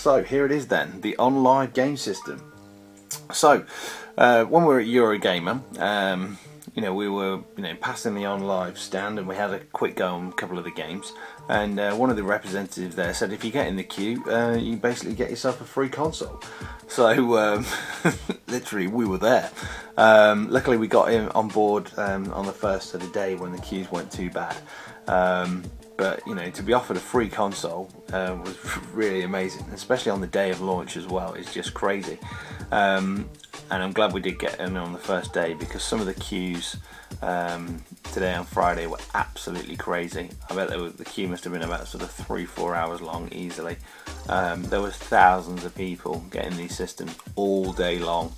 So here it is then, the OnLive game system. So when we were at EuroGamer, we were passing the OnLive stand, and we had a quick go on a couple of the games. And one of the representatives there said, if you get in the queue, you basically get yourself a free console. So literally, we were there. Luckily, we got him on board on the first of the day when the queues weren't too bad. But to be offered a free console was really amazing, especially on the day of launch as well. It's just crazy. And I'm glad we did get in on the first day, because some of the queues today on Friday were absolutely crazy. I bet the queue must have been about sort of 3-4 hours long easily. There was thousands of people getting these systems all day long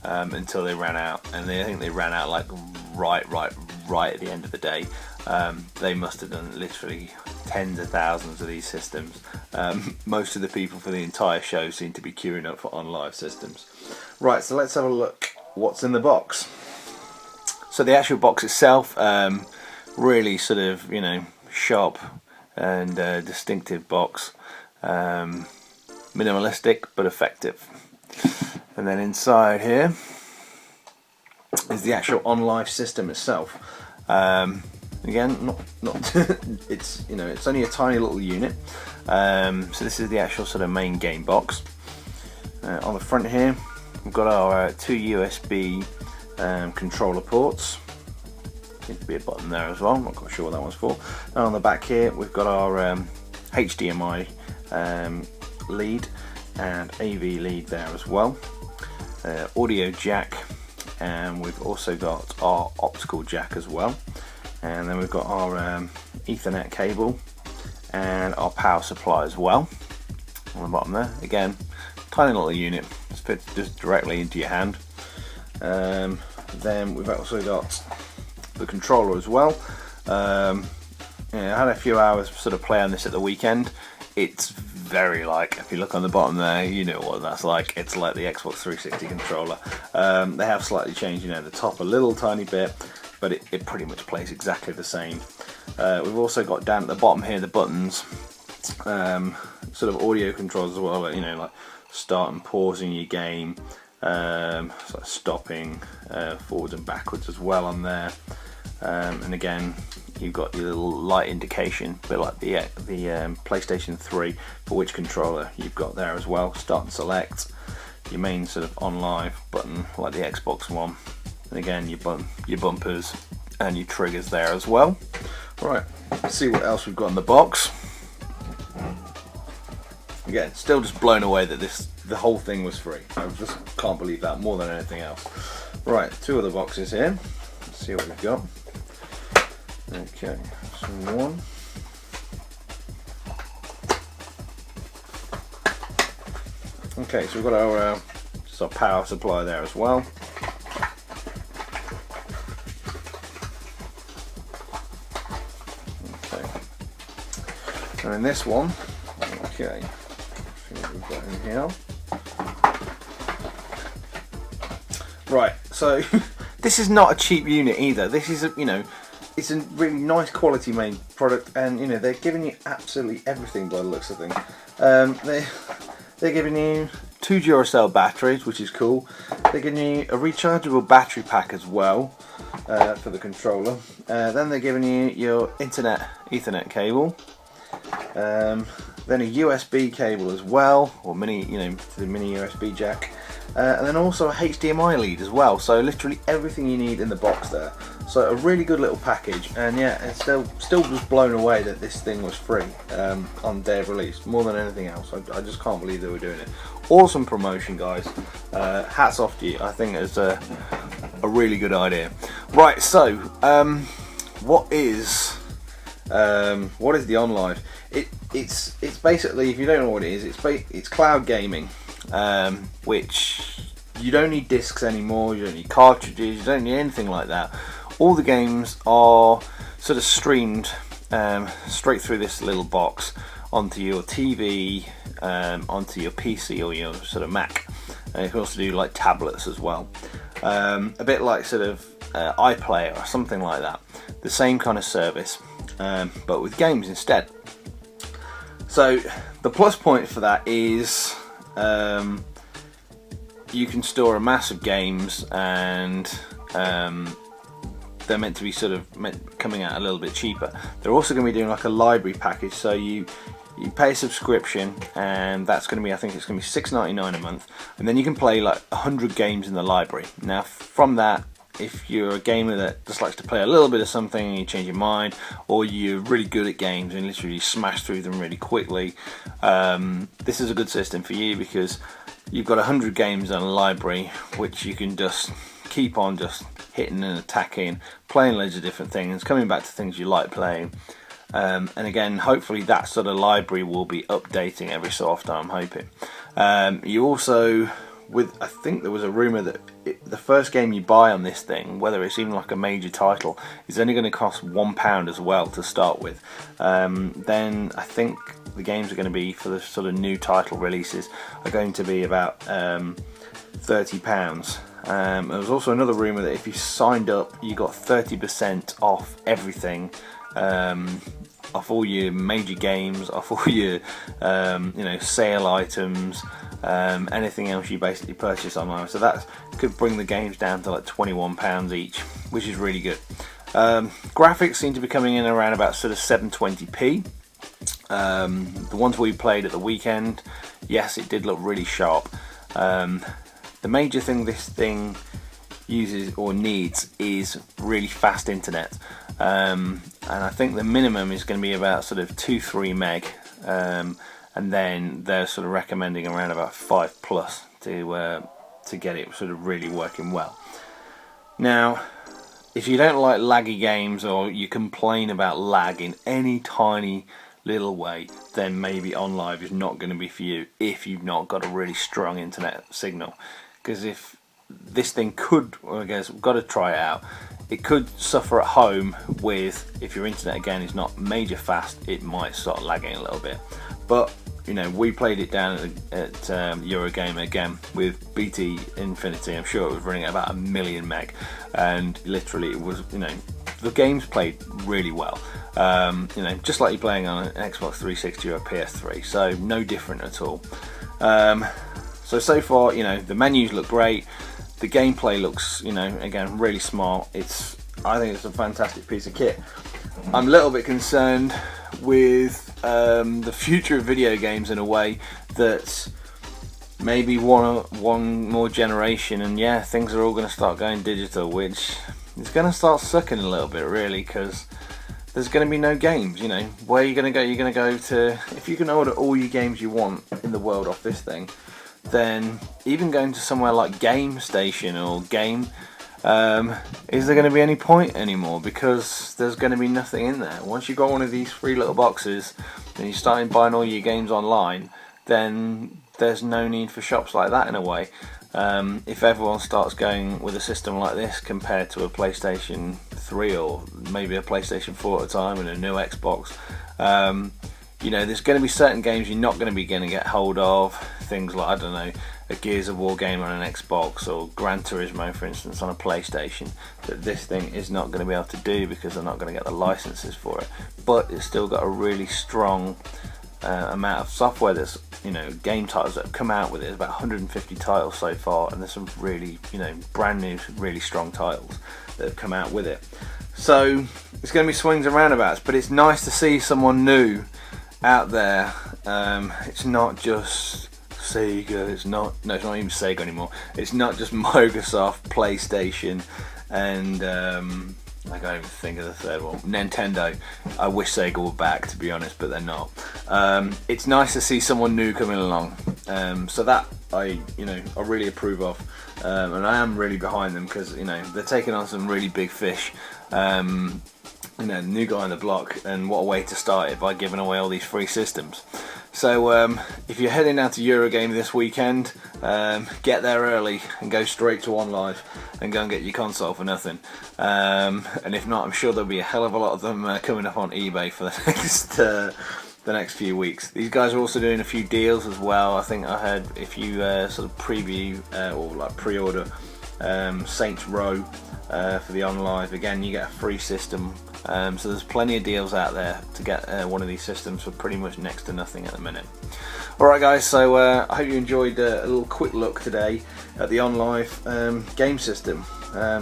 until they ran out, and I think they ran out like right at the end of the day. They must have done literally tens of thousands of these systems. Most of the people for the entire show seem to be queuing up for OnLive systems. Right, so let's have a look what's in the box. So the actual box itself, really sort of sharp and distinctive box, minimalistic but effective. And then inside here is the actual OnLive system itself. Again, not it's it's only a tiny little unit. So this is the actual sort of main game box. On the front here, we've got our two USB controller ports. Seems to be a button there as well. I'm not quite sure what that one's for. And on the back here, we've got our HDMI lead and AV lead there as well. Audio jack, and we've also got our optical jack as well. And then we've got our Ethernet cable and our power supply as well on the bottom there. Again, tiny little unit, fits just directly into your hand. Then we've also got the controller as well. I had a few hours sort of play on this at the weekend. It's very like, if you look on the bottom there, you know what that's like. It's like the Xbox 360 controller. They have slightly changed the top a little tiny bit, but it pretty much plays exactly the same. We've also got down at the bottom here the buttons, sort of audio controls as well, like start and pausing your game, sort of stopping forwards and backwards as well on there. And again, you've got your little light indication, a bit like the PlayStation 3, for which controller you've got there as well. Start and select your main sort of OnLive button, like the Xbox one. And again, your bumpers and your triggers there as well. Right, let's see what else we've got in the box. Again, still just blown away that the whole thing was free. I just can't believe that more than anything else. Right, two other boxes here. Let's see what we've got. Okay, so one. Okay, so we've got our power supply there as well. Okay, and in this one, okay, see what we've got in here. Right, so this is not a cheap unit either. This is it's a really nice quality made product, and they're giving you absolutely everything by the looks of things. They're giving you 2 Duracell batteries, which is cool. They're giving you a rechargeable battery pack as well for the controller. Then they're giving you your Ethernet cable. Then a USB cable as well, or mini, the mini USB jack. And then also a HDMI lead as well. So literally everything you need in the box there. So a really good little package, and yeah, it's still just blown away that this thing was free on day of release, more than anything else. I just can't believe they were doing it. Awesome promotion, guys. Hats off to you. I think it's a really good idea. Right, so what is the OnLive? It's basically, if you don't know what it is, it's cloud gaming, which you don't need discs anymore. You don't need cartridges. You don't need anything like that. All the games are sort of streamed straight through this little box onto your TV, onto your PC or your sort of Mac. And you can also do like tablets as well. A bit like sort of iPlayer or something like that. The same kind of service, but with games instead. So the plus point for that is you can store a mass of games, and they're meant to be sort of coming out a little bit cheaper. They're also going to be doing like a library package, so you pay a subscription, and that's going to be, I think it's going to be $6.99 a month, and then you can play like 100 games in the library. Now from that, if you're a gamer that just likes to play a little bit of something and you change your mind, or you're really good at games and literally smash through them really quickly, this is a good system for you, because you've got 100 games in a library which you can just keep on just hitting and attacking, playing loads of different things, coming back to things you like playing. And again, hopefully that sort of library will be updating every so often, I'm hoping. You also, I think there was a rumour that the first game you buy on this thing, whether it's even like a major title, is only going to cost £1 as well to start with. Then I think the games are going to be, for the sort of new title releases, are going to be about £30. There was also another rumour that if you signed up, you got 30% off everything, off all your major games, off all your sale items, anything else you basically purchase online. So that could bring the games down to like £21 each, which is really good. Graphics seem to be coming in around about sort of 720p. The ones we played at the weekend, yes, it did look really sharp. The major thing this thing uses or needs is really fast internet, and I think the minimum is going to be about sort of 2-3 meg, and then they're sort of recommending around about 5+ to get it sort of really working well. Now, if you don't like laggy games, or you complain about lag in any tiny little way, then maybe OnLive is not going to be for you if you've not got a really strong internet signal. Because if this thing could, well, I guess we've got to try it out, it could suffer at home with, if your internet again is not major fast, it might start lagging a little bit. But we played it down at EuroGamer again with BT Infinity. I'm sure it was running at about 1,000,000 meg, and literally it was, the games played really well. Just like you're playing on an Xbox 360 or a PS3, so no different at all. So far, the menus look great. The gameplay looks, again, really smart. I think it's a fantastic piece of kit. I'm a little bit concerned with the future of video games, in a way that maybe one more generation, and yeah, things are all going to start going digital, which is going to start sucking a little bit, really, because there's going to be no games. Where are you going to go? You're going to go to, if you can order all your games you want in the world off this thing, then even going to somewhere like Game Station or Game, is there going to be any point anymore? Because there's going to be nothing in there. Once you've got one of these free little boxes and you're starting buying all your games online, then there's no need for shops like that, in a way. If everyone starts going with a system like this compared to a PlayStation 3 or maybe a PlayStation 4 at a time and a new Xbox, there's going to be certain games you're not going to be going to get hold of. Things like, I don't know, a Gears of War game on an Xbox, or Gran Turismo, for instance, on a PlayStation, that this thing is not going to be able to do because they're not going to get the licenses for it. But it's still got a really strong amount of software that's, game titles that have come out with it. There's about 150 titles so far, and there's some really, brand new, really strong titles that have come out with it. So it's going to be swings and roundabouts, but it's nice to see someone new out there. It's not just Sega, it's not even Sega anymore. It's not just Microsoft, PlayStation, and I can't even think of the third one, Nintendo. I wish Sega were back, to be honest, but they're not. It's nice to see someone new coming along, so that I really approve of, and I am really behind them, because they're taking on some really big fish. New guy on the block, and what a way to start it, by giving away all these free systems. So if you're heading out to EuroGamer this weekend, get there early and go straight to OnLive and go and get your console for nothing. And if not, I'm sure there'll be a hell of a lot of them coming up on eBay for the next few weeks. These guys are also doing a few deals as well. I think I heard if you sort of preview or like pre-order Saints Row for the OnLive. Again, you get a free system. So there's plenty of deals out there to get one of these systems for pretty much next to nothing at the minute. Alright guys, so I hope you enjoyed a little quick look today at the OnLive game system.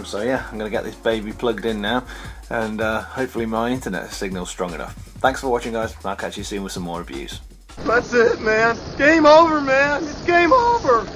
So yeah, I'm going to get this baby plugged in now, and hopefully my internet signal's strong enough. Thanks for watching guys, I'll catch you soon with some more reviews. That's it, man. Game over, man. It's game over.